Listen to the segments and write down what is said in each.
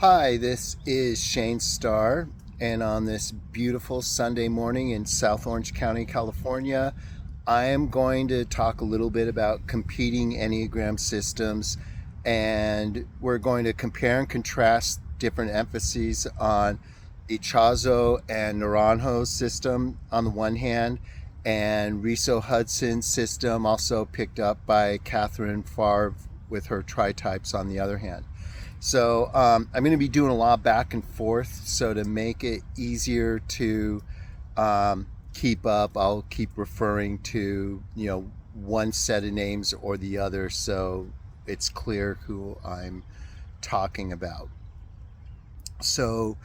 Hi, this is Shane Starr, and on this beautiful Sunday morning in South Orange County, California, I am going to talk a little bit about competing Enneagram systems, and we're going to compare and contrast different emphases on Ichazo and Naranjo system on the one hand, and Riso-Hudson system, also picked up by Catherine Favre with her tri-types on the other hand. So I'm going to be doing a lot back and forth. So to make it easier to keep up, I'll keep referring to one set of names or the other, so it's clear who I'm talking about. So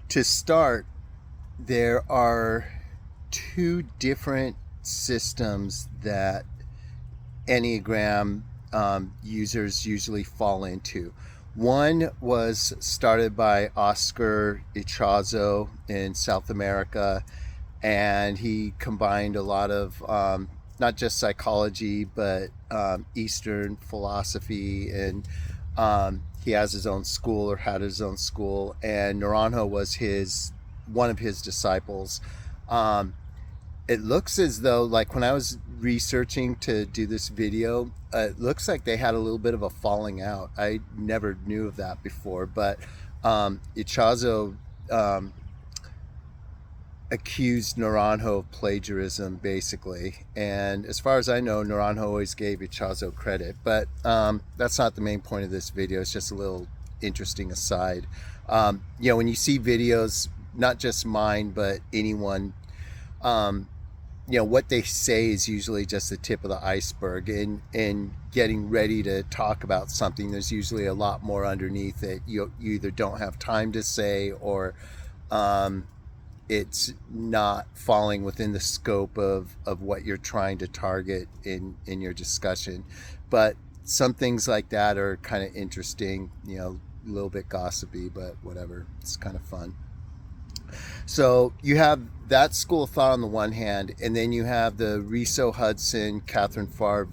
to start, there are two different systems that Enneagram users usually fall into. One was started by Oscar Ichazo in South America, and he combined a lot of not just psychology but Eastern philosophy, and he has his own school, or had his own school. And Naranjo was his one of his disciples. Um, it looks as though, like, when I was researching to do this video, it looks like they had a little bit of a falling out. I never knew of that before, but Ichazo um, accused Naranjo of plagiarism, basically. And as far as I know, Naranjo always gave Ichazo credit, but that's not the main point of this video. It's just a little interesting aside. When you see videos, not just mine, but anyone, um, what they say is usually just the tip of the iceberg. And getting ready to talk about something, there's usually a lot more underneath it. You either don't have time to say, or um, it's not falling within the scope of what you're trying to target in your discussion. But some things like that are kind of interesting, a little bit gossipy, but whatever. It's kind of fun. So you have that school of thought on the one hand, and then you have the Riso-Hudson, Catherine Favre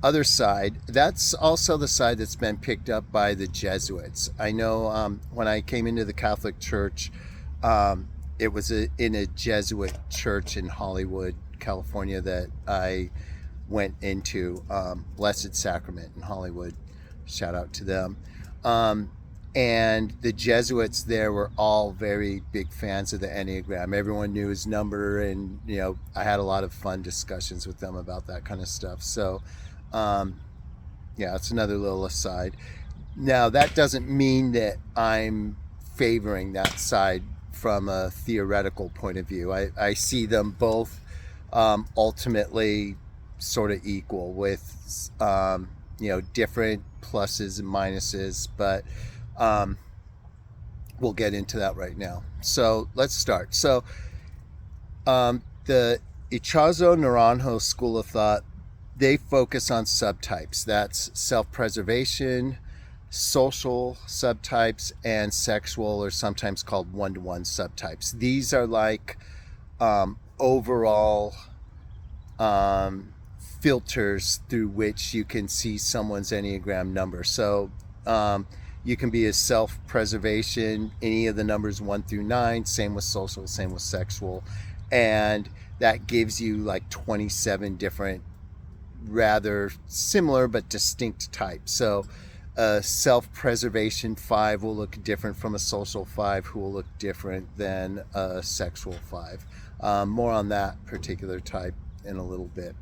other side. That's also the side that's been picked up by the Jesuits. I know when I came into the Catholic Church, it was in a Jesuit church in Hollywood, California, that I went into, Blessed Sacrament in Hollywood. Shout out to them. Um, and the Jesuits there were all very big fans of the Enneagram. Everyone knew his number, and I had a lot of fun discussions with them about that kind of stuff. So, um, yeah, it's another little aside. Now, that doesn't mean that I'm favoring that side from a theoretical point of view. I see them both ultimately sort of equal, with different pluses and minuses, but um, we'll get into that right now. So let's start. So the Ichazo Naranjo school of thought, they focus on subtypes. That's self-preservation, social subtypes, and sexual, or sometimes called one-to-one subtypes. These are like overall filters through which you can see someone's Enneagram number. So you can be a self-preservation, any of the numbers 1 through 9, same with social, same with sexual. And that gives you like 27 different, rather similar but distinct types. So a self-preservation 5 will look different from a social 5, who will look different than a sexual 5. More on that particular type in a little bit.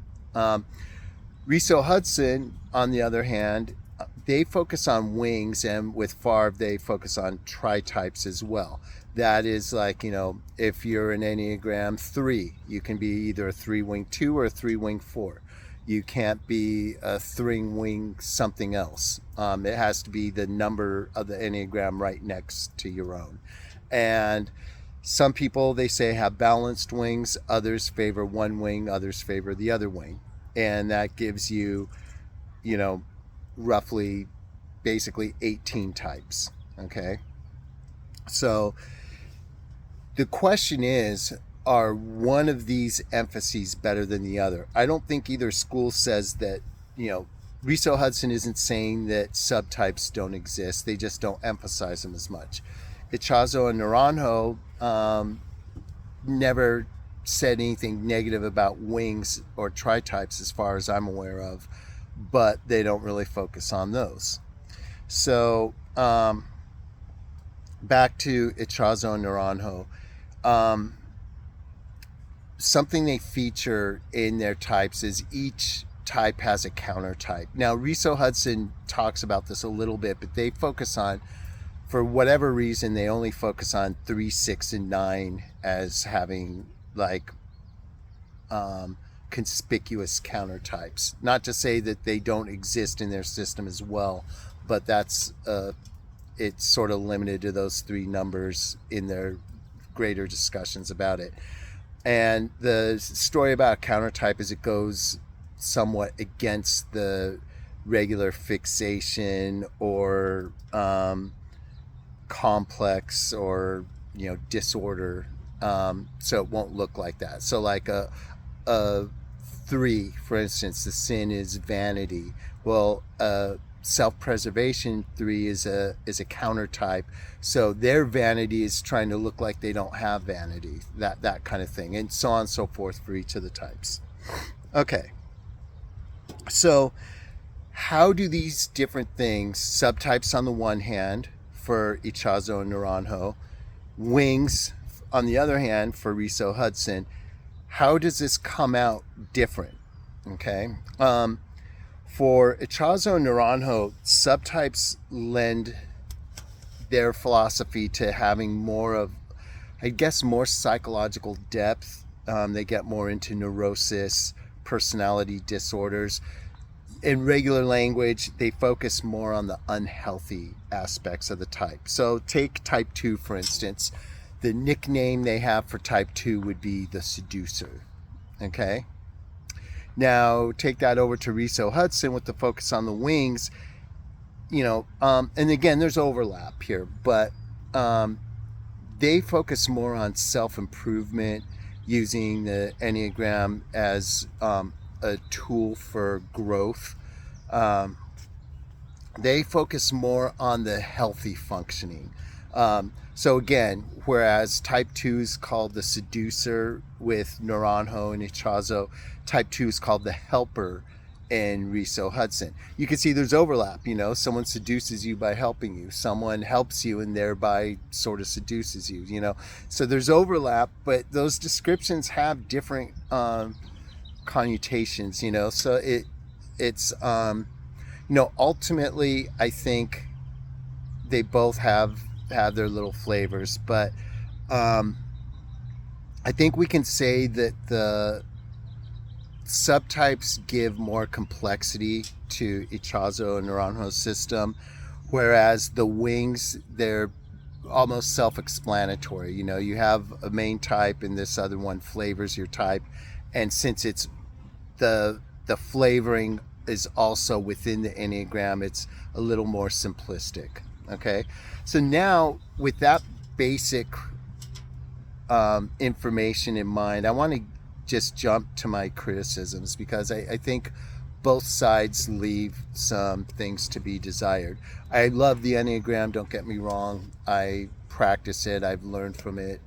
Riso-Hudson, on the other hand, they focus on wings, and with Favre, they focus on tri-types as well. That is, like, if you're an Enneagram 3, you can be either a 3-wing 2 or a 3-wing 4. You can't be a 3-wing something else. It has to be the number of the Enneagram right next to your own. And some people, they say, have balanced wings. Others favor one wing, others favor the other wing. And that gives you, roughly, basically 18 types. Okay. So the question is, are one of these emphases better than the other? I don't think either school says that, Riso-Hudson isn't saying that subtypes don't exist. They just don't emphasize them as much. Ichazo and Naranjo never said anything negative about wings or tri-types as far as I'm aware of, but they don't really focus on those. So back to Ichazo and Naranjo. Something they feature in their types is each type has a counter type. Now, Riso-Hudson talks about this a little bit, but they focus on, for whatever reason, they only focus on 3, 6, and 9 as having like conspicuous counter types. Not to say that they don't exist in their system as well, but that's it's sort of limited to those 3 numbers in their greater discussions about it. And the story about counter type is it goes somewhat against the regular fixation or complex or disorder, so it won't look like that. So like a 3, for instance, the sin is vanity. Well, self-preservation 3 is a counter type, so their vanity is trying to look like they don't have vanity, that kind of thing, and so on and so forth for each of the types. Okay, so how do these different things, subtypes on the one hand for Ichazo and Naranjo, wings on the other hand for Riso-Hudson, how does this come out different? Okay, for Ichazo and Naranjo, subtypes lend their philosophy to having more of, I guess, more psychological depth. They get more into neurosis, personality disorders. In regular language, they focus more on the unhealthy aspects of the type. So take type 2, for instance. The nickname they have for type 2 would be the seducer. Okay? Now, take that over to Riso-Hudson with the focus on the wings, and again, there's overlap here, but they focus more on self-improvement, using the Enneagram as a tool for growth. They focus more on the healthy functioning. So again, whereas type 2 is called the seducer with Naranjo and Ichazo, type 2 is called the helper in Riso-Hudson. You can see there's overlap. Someone seduces you by helping you. Someone helps you and thereby sort of seduces you, So there's overlap, but those descriptions have different connotations, So it's ultimately, I think they both have their little flavors, but I think we can say that the subtypes give more complexity to Ichazo and Naranjo's system, whereas the wings, they're almost self-explanatory. You have a main type and this other one flavors your type, and since it's the flavoring is also within the Enneagram, it's a little more simplistic. Okay, so now with that basic information in mind, I want to just jump to my criticisms, because I think both sides leave some things to be desired. I love the Enneagram, don't get me wrong. I practice it, I've learned from it.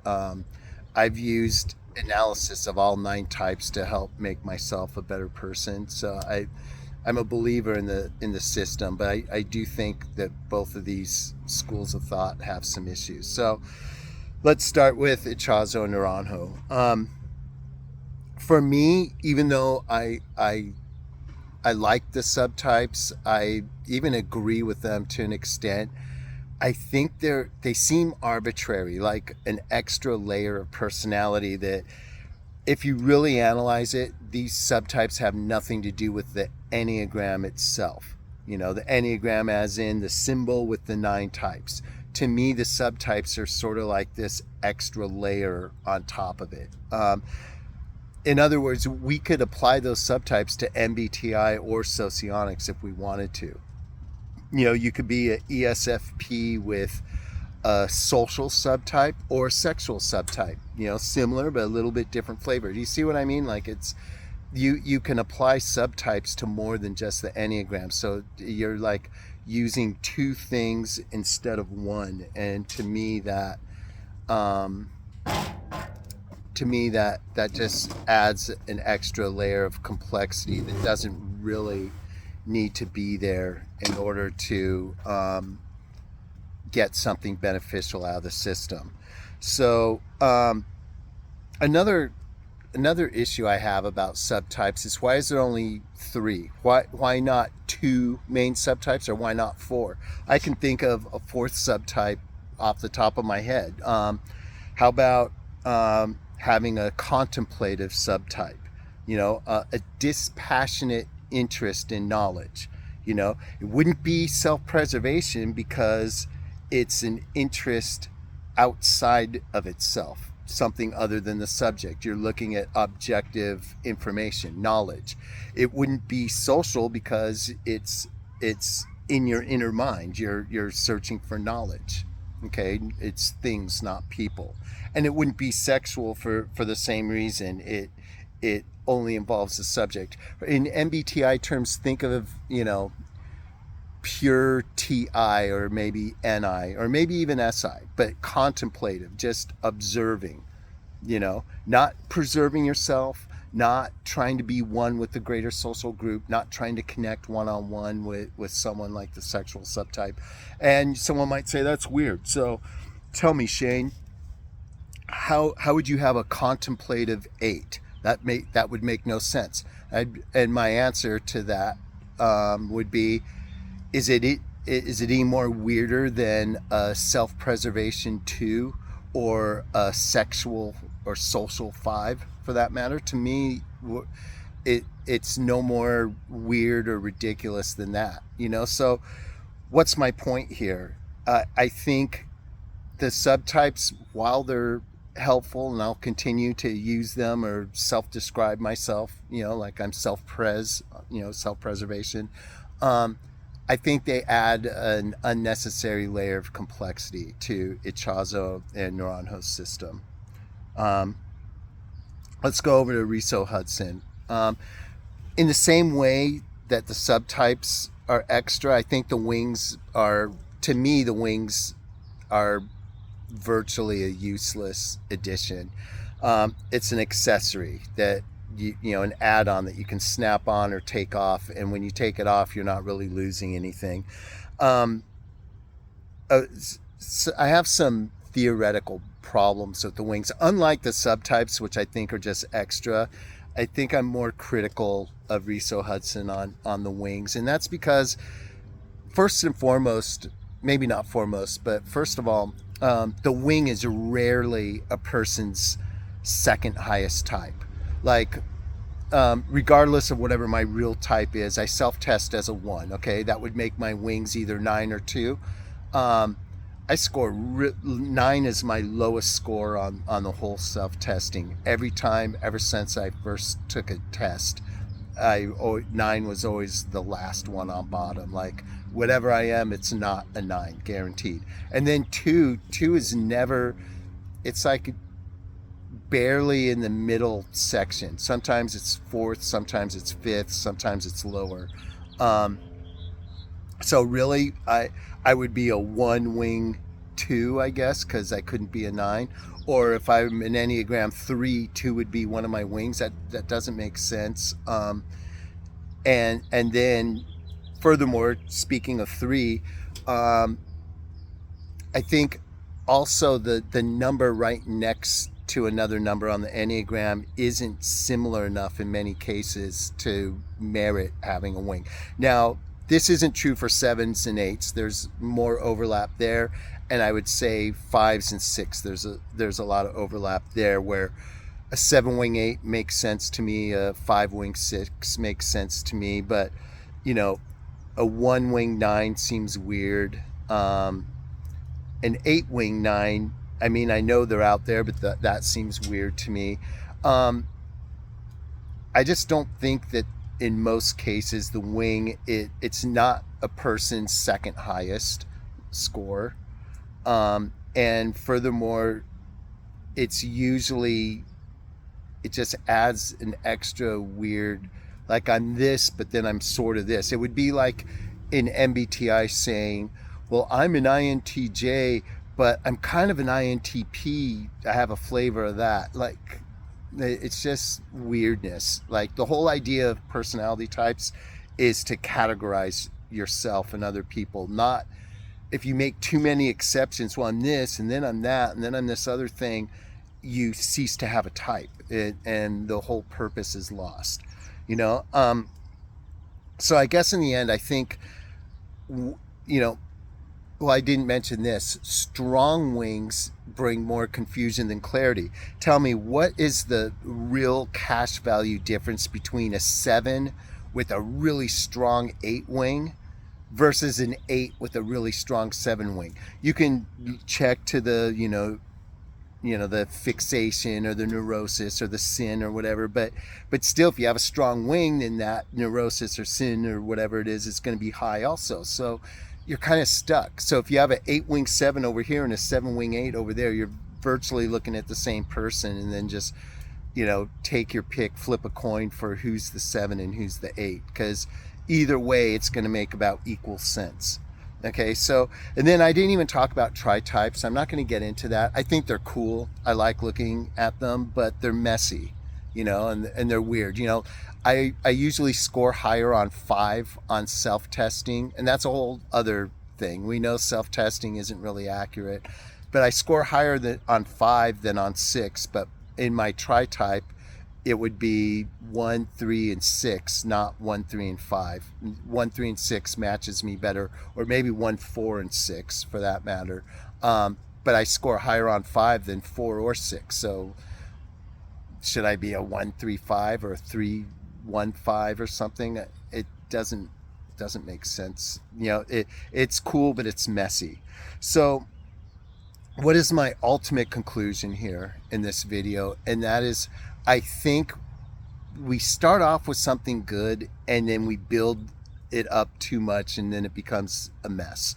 I've used analysis of all 9 types to help make myself a better person. So I'm a believer in the system, but I do think that both of these schools of thought have some issues. So let's start with Ichazo and Naranjo. For me, even though I like the subtypes, I even agree with them to an extent, I think they seem arbitrary, like an extra layer of personality that, if you really analyze it, these subtypes have nothing to do with the Enneagram itself. The Enneagram as in the symbol with the 9 types. To me, the subtypes are sort of like this extra layer on top of it. In other words, we could apply those subtypes to MBTI or socionics if we wanted to. You could be an ESFP with a social subtype or a sexual subtype, similar but a little bit different flavor. Do you see what I mean? Like you can apply subtypes to more than just the Enneagram. So you're like using two things instead of one. And um, to me that just adds an extra layer of complexity that doesn't really need to be there in order to get something beneficial out of the system. So another issue I have about subtypes is, why is there only three? Why not two main subtypes, or why not four? I can think of a fourth subtype off the top of my head. How about having a contemplative subtype? A dispassionate interest in knowledge. It wouldn't be self-preservation because it's an interest outside of itself, something other than the subject. You're looking at objective information, knowledge. It wouldn't be social because it's in your inner mind. You're searching for knowledge. Okay, it's things, not people. And it wouldn't be sexual for the same reason. It only involves the subject. In MBTI terms, think of pure TI, or maybe NI, or maybe even SI, but contemplative, just observing, not preserving yourself, not trying to be one with the greater social group, not trying to connect one-on-one with someone like the sexual subtype. And someone might say, that's weird. So tell me, Shane, how would you have a contemplative 8? That would make no sense. And my answer to that would be, is it any more weirder than a self-preservation 2, or a sexual or social 5, for that matter? To me, it's no more weird or ridiculous than that. So what's my point here? I think the subtypes, while they're helpful, and I'll continue to use them or self-describe myself, like I'm self-preservation, I think they add an unnecessary layer of complexity to Ichazo and Naranjo's system. Let's go over to Riso-Hudson. In the same way that the subtypes are extra, I think the wings are virtually a useless addition. It's an accessory that an add-on that you can snap on or take off, and when you take it off, you're not really losing anything. So I have some theoretical problems with the wings. Unlike the subtypes, which I think are just extra, I think I'm more critical of Riso-Hudson on the wings, and that's because, first and foremost, maybe not foremost, but first of all, the wing is rarely a person's second highest type. Like, regardless of whatever my real type is, I self-test as a 1. Okay, that would make my wings either 9 or 2. I score 9 is my lowest score on the whole self-testing. Every time, ever since I first took a test, 9 was always the last one on bottom. Like, whatever I am, it's not a 9, guaranteed. And then 2 is never, it's like barely in the middle section. Sometimes it's 4th, sometimes it's 5th, sometimes it's lower. So really, I would be a 1 wing 2, I guess, because I couldn't be a 9. Or if I'm an Enneagram 3, 2 would be one of my wings. That doesn't make sense. And then, furthermore, speaking of 3, I think also the number right next to another number on the Enneagram isn't similar enough in many cases to merit having a wing. Now, this isn't true for 7s and 8s. There's more overlap there, and I would say 5s and 6. There's a lot of overlap there, where a 7-wing 8 makes sense to me, a 5-wing 6 makes sense to me, but a 1-wing 9 seems weird. An 8-wing 9, I mean, I know they're out there, but that seems weird to me. I just don't think that in most cases the wing, it's not a person's second highest score. And furthermore, it's usually it just adds an extra weird, like I'm this, but then I'm sort of this. It would be like in MBTI saying, well, I'm an INTJ, but I'm kind of an INTP. I have a flavor of that. Like, it's just weirdness. Like, the whole idea of personality types is to categorize yourself and other people, not if you make too many exceptions. Well, I'm this, and then I'm that, and then I'm this other thing, you cease to have a type, and the whole purpose is lost, you know. So I guess in the end, I think, you know, well, I didn't mention this. Strong wings bring more confusion than clarity. Tell me, what is the real cash value difference between a 7 with a really strong 8 wing versus an 8 with a really strong 7 wing? You can check to the, the fixation or the neurosis or the sin or whatever, but still, if you have a strong wing, then that neurosis or sin or whatever it is going to be high also. So you're kind of stuck. So if you have an 8 wing 7 over here and a 7 wing 8 over there, you're virtually looking at the same person, and then just, take your pick, flip a coin for who's the 7 and who's the 8, because either way it's going to make about equal sense. Okay, so, and then I didn't even talk about tri-types. I'm not going to get into that. I think they're cool. I like looking at them, but they're messy, and they're weird. I usually score higher on 5 on self-testing, and that's a whole other thing. We know self-testing isn't really accurate, but I score higher on 5 than on 6. But in my tri-type, it would be 1, 3, and 6, not 1, 3, and 5. 1, 3, and 6 matches me better, or maybe 1, 4, and 6 for that matter. But I score higher on 5 than 4 or 6. So should I be a 1, 3, 5 or a 3, 1, 5 or something? It doesn't make sense. It's cool, but it's messy. So what is my ultimate conclusion here in this video? And that is, I think we start off with something good, and then we build it up too much, and then it becomes a mess.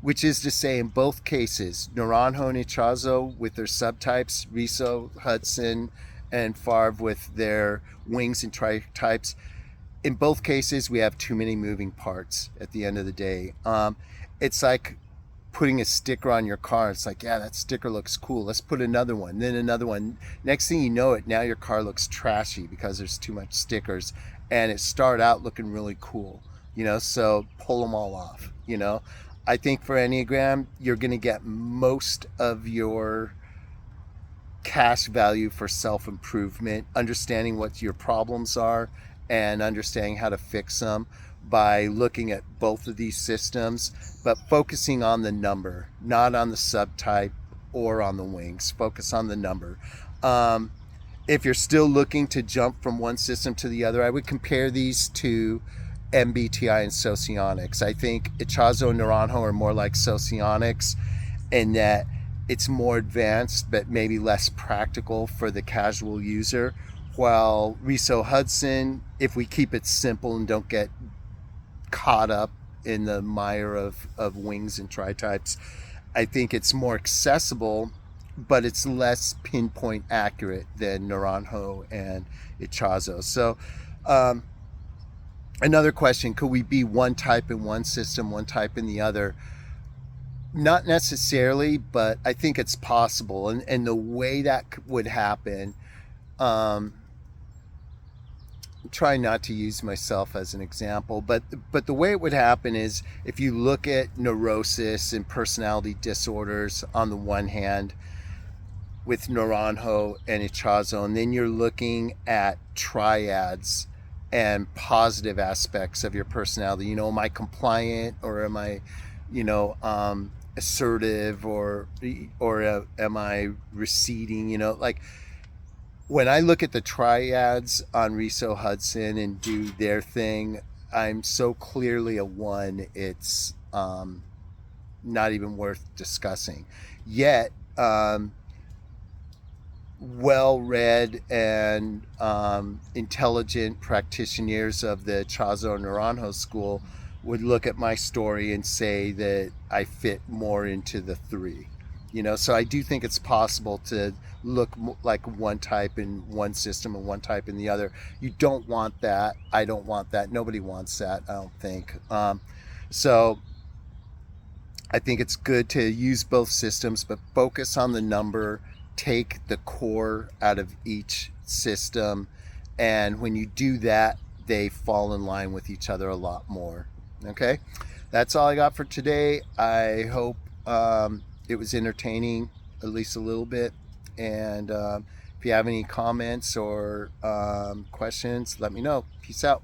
Which is to say, in both cases, Naranjo and Ichazo with their subtypes, Riso-Hudson and Favre with their wings and tri-types, in both cases, we have too many moving parts at the end of the day. It's like putting a sticker on your car. It's like, yeah, that sticker looks cool, let's put another one, then another one. Next thing you know it, now your car looks trashy because there's too much stickers, and it started out looking really cool, so pull them all off. I think for Enneagram, you're going to get most of your cash value for self-improvement, understanding what your problems are and understanding how to fix them, by looking at both of these systems, but focusing on the number, not on the subtype or on the wings. Focus on the number. If you're still looking to jump from one system to the other, I would compare these to MBTI and Socionics. I think Ichazo and Naranjo are more like Socionics in that it's more advanced, but maybe less practical for the casual user. While Riso-Hudson, if we keep it simple and don't get caught up in the mire of wings and tri-types, I think it's more accessible, but it's less pinpoint accurate than Naranjo and Ichazo. So another question, could we be one type in one system, one type in the other? Not necessarily, but I think it's possible. And the way that would happen, try not to use myself as an example, but the way it would happen is, if you look at neurosis and personality disorders on the one hand with Naranjo and Ichazo, and then you're looking at triads and positive aspects of your personality. Am I compliant, or am I, assertive, or am I receding? Like, when I look at the triads on Riso-Hudson and do their thing, I'm so clearly a 1, it's not even worth discussing. Yet, well-read and intelligent practitioners of the Ichazo and Naranjo school would look at my story and say that I fit more into the 3. So I do think it's possible to look like one type in one system and one type in the other. You don't want that. I don't want that. Nobody wants that, I don't think. So I think it's good to use both systems, but focus on the number, take the core out of each system, and when you do that, they fall in line with each other a lot more. Okay, that's all I got for today. I hope it was entertaining, at least a little bit. And if you have any comments or questions, let me know. Peace out.